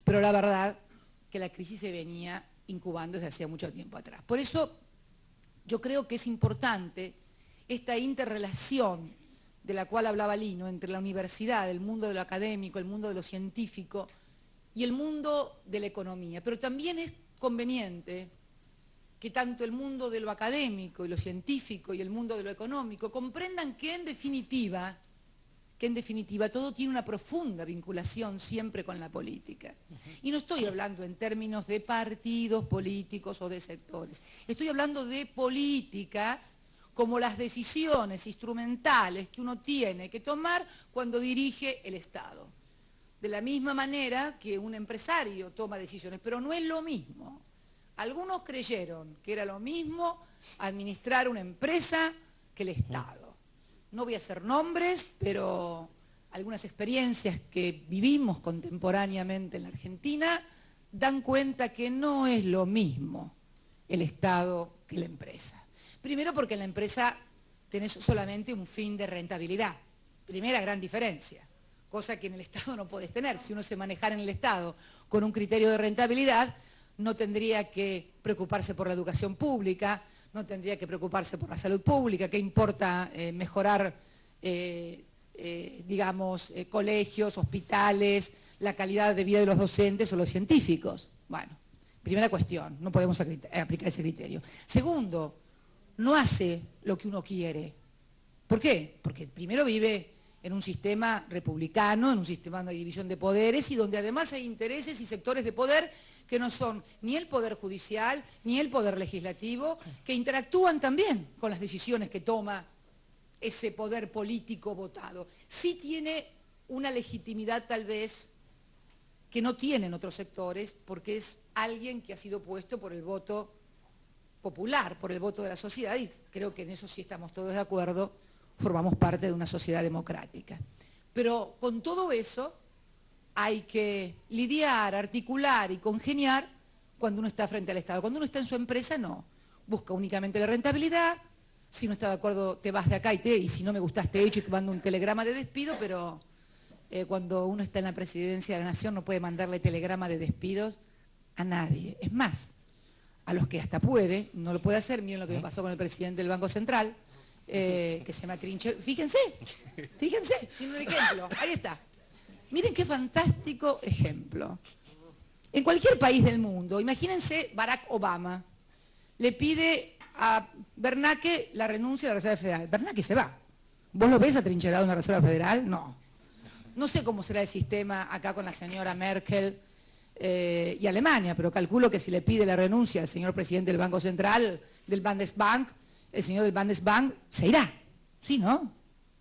pero la verdad que la crisis se venía incubando desde hacía mucho tiempo atrás. Por eso yo creo que es importante esta interrelación de la cual hablaba Lino, entre la universidad, el mundo de lo académico, el mundo de lo científico y el mundo de la economía. Pero también es conveniente que tanto el mundo de lo académico y lo científico y el mundo de lo económico comprendan que en definitiva todo tiene una profunda vinculación siempre con la política. Y no estoy hablando en términos de partidos políticos o de sectores. Estoy hablando de política como las decisiones instrumentales que uno tiene que tomar cuando dirige el Estado. De la misma manera que un empresario toma decisiones, pero no es lo mismo. Algunos creyeron que era lo mismo administrar una empresa que el Estado. No voy a hacer nombres, pero algunas experiencias que vivimos contemporáneamente en la Argentina dan cuenta que no es lo mismo el Estado que la empresa. Primero porque en la empresa tenés solamente un fin de rentabilidad. Primera gran diferencia, cosa que en el Estado no podés tener. Si uno se manejara en el Estado con un criterio de rentabilidad, no tendría que preocuparse por la educación pública, no tendría que preocuparse por la salud pública. ¿Qué importa mejorar, digamos, colegios, hospitales, la calidad de vida de los docentes o los científicos? Bueno, primera cuestión, no podemos aplicar ese criterio. Segundo, no hace lo que uno quiere. ¿Por qué? Porque primero vive en un sistema republicano, en un sistema de división de poderes y donde además hay intereses y sectores de poder que no son ni el poder judicial ni el poder legislativo, que interactúan también con las decisiones que toma ese poder político votado. Sí tiene una legitimidad tal vez que no tienen otros sectores porque es alguien que ha sido puesto por el voto popular, por el voto de la sociedad, y creo que en eso sí estamos todos de acuerdo, formamos parte de una sociedad democrática. Pero con todo eso hay que lidiar, articular y congeniar cuando uno está frente al Estado. Cuando uno está en su empresa, no. Busca únicamente la rentabilidad, si no está de acuerdo te vas de acá y si no me gustas te echo y te mando un telegrama de despido, pero cuando uno está en la presidencia de la Nación no puede mandarle telegrama de despidos a nadie. Es más, a los que hasta puede, no lo puede hacer. Miren lo que me pasó con el presidente del Banco Central, que se me atrincheró. Fíjense, tiene un ejemplo, ahí está. Miren qué fantástico ejemplo. En cualquier país del mundo, imagínense Barack Obama, le pide a Bernanke la renuncia de la Reserva Federal. Bernanke se va. ¿Vos lo ves atrincherado en la Reserva Federal? No. No sé cómo será el sistema acá con la señora Merkel y Alemania, pero calculo que si le pide la renuncia al señor presidente del Banco Central, del Bundesbank, el señor del Bundesbank se irá. ¿Sí, no?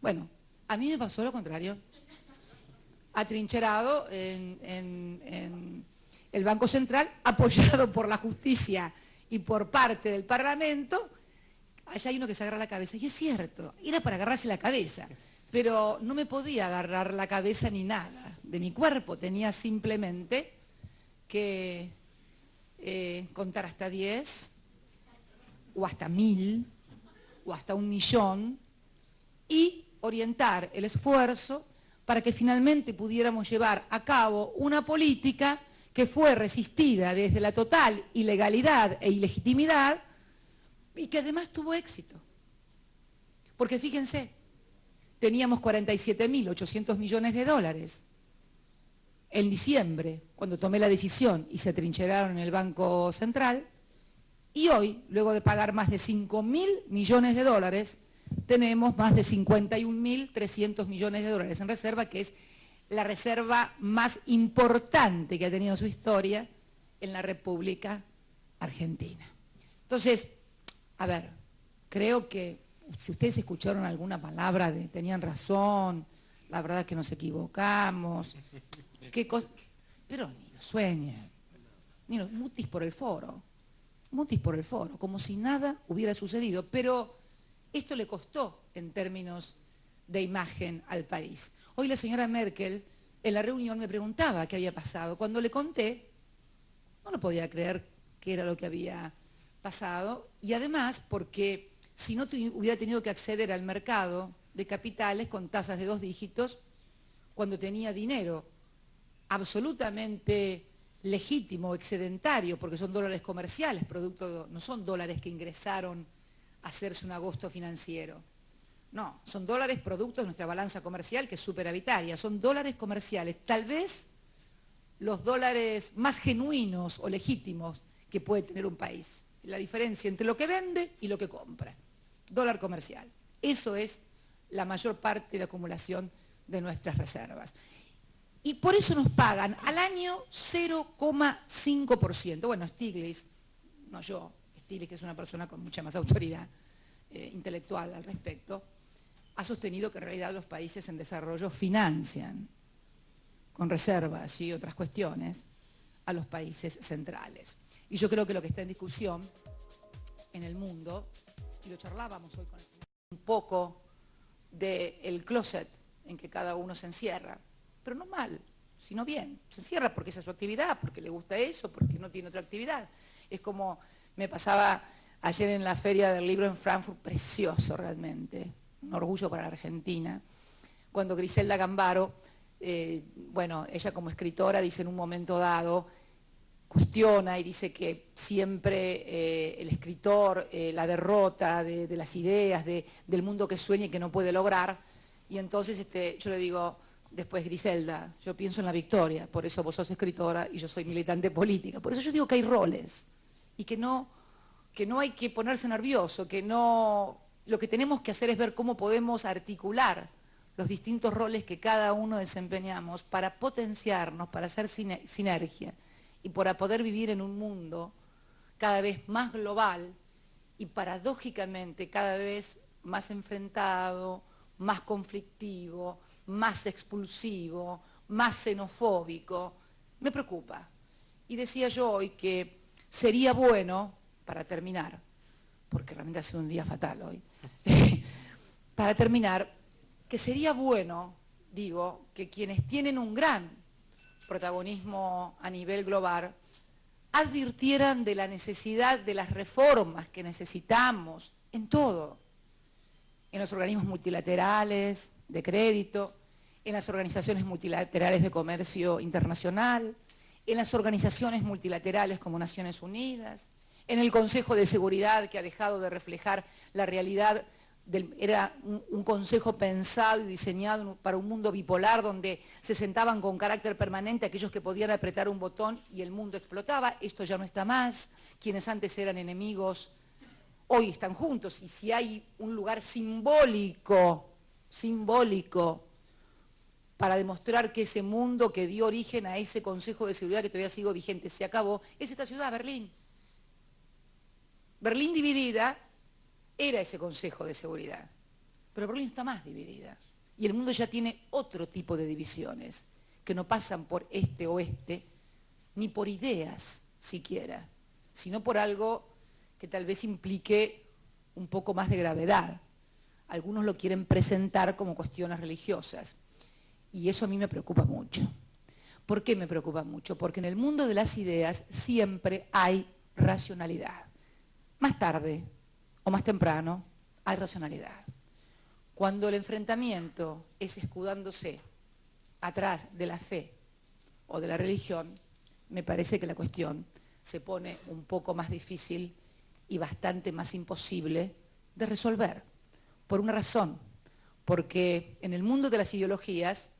Bueno, a mí me pasó lo contrario. Atrincherado en el Banco Central, apoyado por la justicia y por parte del Parlamento, allá hay uno que se agarra la cabeza. Y es cierto, era para agarrarse la cabeza, pero no me podía agarrar la cabeza ni nada de mi cuerpo. Tenía simplemente que contar hasta 10, o hasta 1000, o hasta 1.000.000, y orientar el esfuerzo para que finalmente pudiéramos llevar a cabo una política que fue resistida desde la total ilegalidad e ilegitimidad y que además tuvo éxito. Porque fíjense, teníamos 47.800 millones de dólares en diciembre, cuando tomé la decisión y se atrincheraron en el Banco Central, y hoy, luego de pagar más de 5.000 millones de dólares, tenemos más de 51.300 millones de dólares en reserva, que es la reserva más importante que ha tenido su historia en la República Argentina. Entonces, a ver, creo que si ustedes escucharon alguna palabra de tenían razón, la verdad es que nos equivocamos, qué cosa, pero ni lo sueñen, ni lo mutis por el foro, como si nada hubiera sucedido, pero esto le costó en términos de imagen al país. Hoy la señora Merkel en la reunión me preguntaba qué había pasado. Cuando le conté, no lo podía creer que era lo que había pasado, y además porque si no hubiera tenido que acceder al mercado de capitales con tasas de 2 dígitos, cuando tenía dinero absolutamente legítimo, excedentario, porque son dólares comerciales, no son dólares que ingresaron a hacerse un agosto financiero. No, son dólares producto de nuestra balanza comercial, que es superavitaria, son dólares comerciales, tal vez los dólares más genuinos o legítimos que puede tener un país. La diferencia entre lo que vende y lo que compra. Dólar comercial. Eso es la mayor parte de acumulación de nuestras reservas. Y por eso nos pagan al año 0,5%. Bueno, Stiglitz, no yo, Stiglitz, que es una persona con mucha más autoridad intelectual al respecto, ha sostenido que en realidad los países en desarrollo financian con reservas y otras cuestiones a los países centrales. Y yo creo que lo que está en discusión en el mundo, y lo charlábamos hoy con el señor, un poco del closet en que cada uno se encierra, pero no mal, sino bien. Se encierra porque esa es su actividad, porque le gusta eso, porque no tiene otra actividad. Es como me pasaba ayer en la Feria del Libro en Frankfurt, precioso realmente, un orgullo para la Argentina, cuando Griselda Gambaro, bueno, ella como escritora dice en un momento dado, cuestiona y dice que siempre el escritor la derrota de las ideas, del mundo que sueña y que no puede lograr, y entonces yo le digo, después Griselda, yo pienso en la victoria, por eso vos sos escritora y yo soy militante política, por eso yo digo que hay roles, y que no hay que ponerse nervioso, que no, lo que tenemos que hacer es ver cómo podemos articular los distintos roles que cada uno desempeñamos para potenciarnos, para hacer sinergia y para poder vivir en un mundo cada vez más global y paradójicamente cada vez más enfrentado, más conflictivo, más expulsivo, más xenofóbico. Me preocupa. Y decía yo hoy que sería bueno, para terminar, porque realmente ha sido un día fatal hoy, para terminar, que sería bueno, digo, que quienes tienen un gran protagonismo a nivel global advirtieran de la necesidad de las reformas que necesitamos en todo, en los organismos multilaterales de crédito, en las organizaciones multilaterales de comercio internacional, en las organizaciones multilaterales como Naciones Unidas, en el Consejo de Seguridad, que ha dejado de reflejar la realidad era un consejo pensado y diseñado para un mundo bipolar donde se sentaban con carácter permanente aquellos que podían apretar un botón y el mundo explotaba. Esto ya no está más. Quienes antes eran enemigos hoy están juntos, y si hay un lugar simbólico para demostrar que ese mundo que dio origen a ese Consejo de Seguridad que todavía sigue vigente se acabó, es esta ciudad, Berlín. Berlín dividida era ese Consejo de Seguridad, pero Berlín está más dividida. Y el mundo ya tiene otro tipo de divisiones, que no pasan por este-oeste, ni por ideas siquiera, sino por algo que tal vez implique un poco más de gravedad. Algunos lo quieren presentar como cuestiones religiosas, y eso a mí me preocupa mucho. ¿Por qué me preocupa mucho? Porque en el mundo de las ideas siempre hay racionalidad. Más tarde o más temprano hay racionalidad. Cuando el enfrentamiento es escudándose atrás de la fe o de la religión, me parece que la cuestión se pone un poco más difícil y bastante más imposible de resolver. Por una razón, porque en el mundo de las ideologías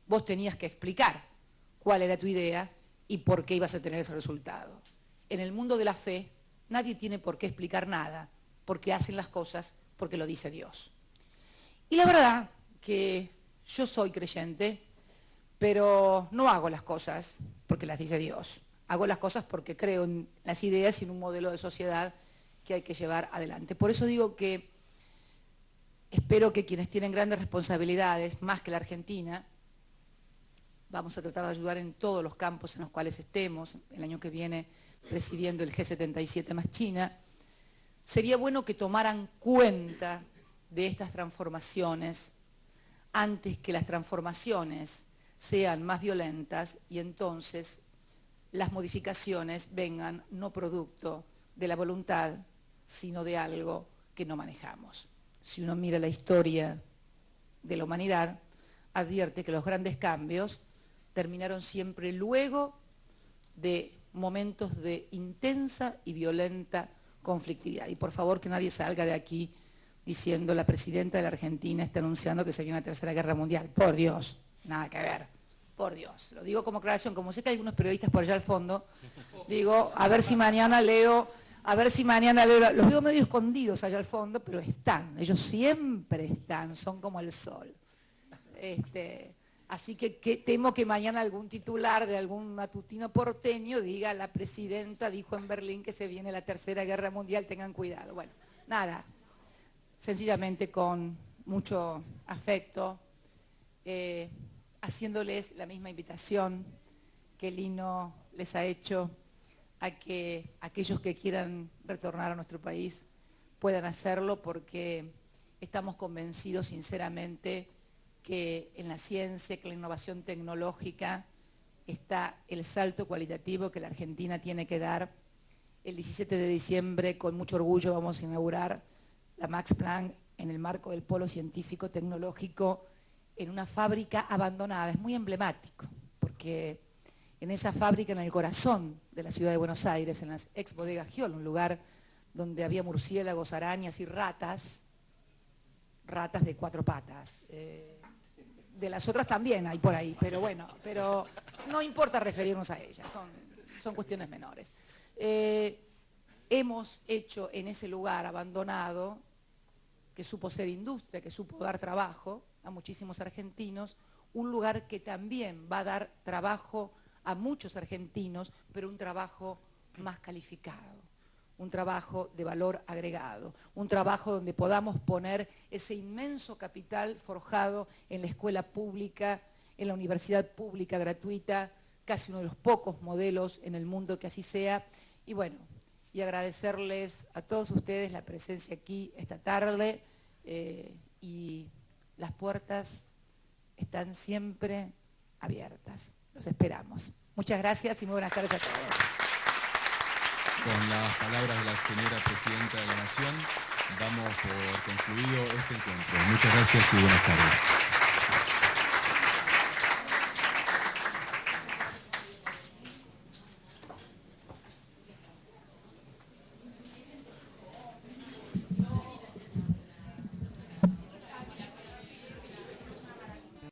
vos tenías que explicar cuál era tu idea y por qué ibas a tener ese resultado. En el mundo de la fe nadie tiene por qué explicar nada, porque hacen las cosas porque lo dice Dios. Y la verdad que yo soy creyente, pero no hago las cosas porque las dice Dios. Hago las cosas porque creo en las ideas y en un modelo de sociedad que hay que llevar adelante. Por eso digo que espero que quienes tienen grandes responsabilidades, más que la Argentina, vamos a tratar de ayudar en todos los campos en los cuales estemos, el año que viene presidiendo el G77 más China, sería bueno que tomaran cuenta de estas transformaciones antes que las transformaciones sean más violentas y entonces las modificaciones vengan no producto de la voluntad, sino de algo que no manejamos. Si uno mira la historia de la humanidad, advierte que los grandes cambios terminaron siempre luego de momentos de intensa y violenta conflictividad. Y por favor que nadie salga de aquí diciendo la presidenta de la Argentina está anunciando que se viene una tercera guerra mundial. Por Dios, nada que ver. Por Dios. Lo digo como aclaración, como sé que hay algunos periodistas por allá al fondo, digo, a ver si mañana leo, los veo medio escondidos allá al fondo, pero están, ellos siempre están, son como el sol. Así que temo que mañana algún titular de algún matutino porteño diga la presidenta dijo en Berlín que se viene la tercera guerra mundial, tengan cuidado. Bueno, nada, sencillamente con mucho afecto, haciéndoles la misma invitación que Lino les ha hecho a que aquellos que quieran retornar a nuestro país puedan hacerlo, porque estamos convencidos sinceramente que en la ciencia, que en la innovación tecnológica está el salto cualitativo que la Argentina tiene que dar. El 17 de diciembre, con mucho orgullo, vamos a inaugurar la Max Planck en el marco del Polo Científico Tecnológico en una fábrica abandonada. Es muy emblemático, porque en esa fábrica, en el corazón de la ciudad de Buenos Aires, en las ex bodegas Giol, un lugar donde había murciélagos, arañas y ratas de 4 patas. De las otras también hay por ahí, pero bueno, pero no importa referirnos a ellas, son cuestiones menores. Hemos hecho en ese lugar abandonado, que supo ser industria, que supo dar trabajo a muchísimos argentinos, un lugar que también va a dar trabajo a muchos argentinos, pero un trabajo más calificado, un trabajo de valor agregado, un trabajo donde podamos poner ese inmenso capital forjado en la escuela pública, en la universidad pública gratuita, casi uno de los pocos modelos en el mundo que así sea. Y bueno, y agradecerles a todos ustedes la presencia aquí esta tarde, y las puertas están siempre abiertas. Los esperamos. Muchas gracias y muy buenas tardes a todos. Con las palabras de la señora Presidenta de la Nación, damos por concluido este encuentro. Muchas gracias y buenas tardes.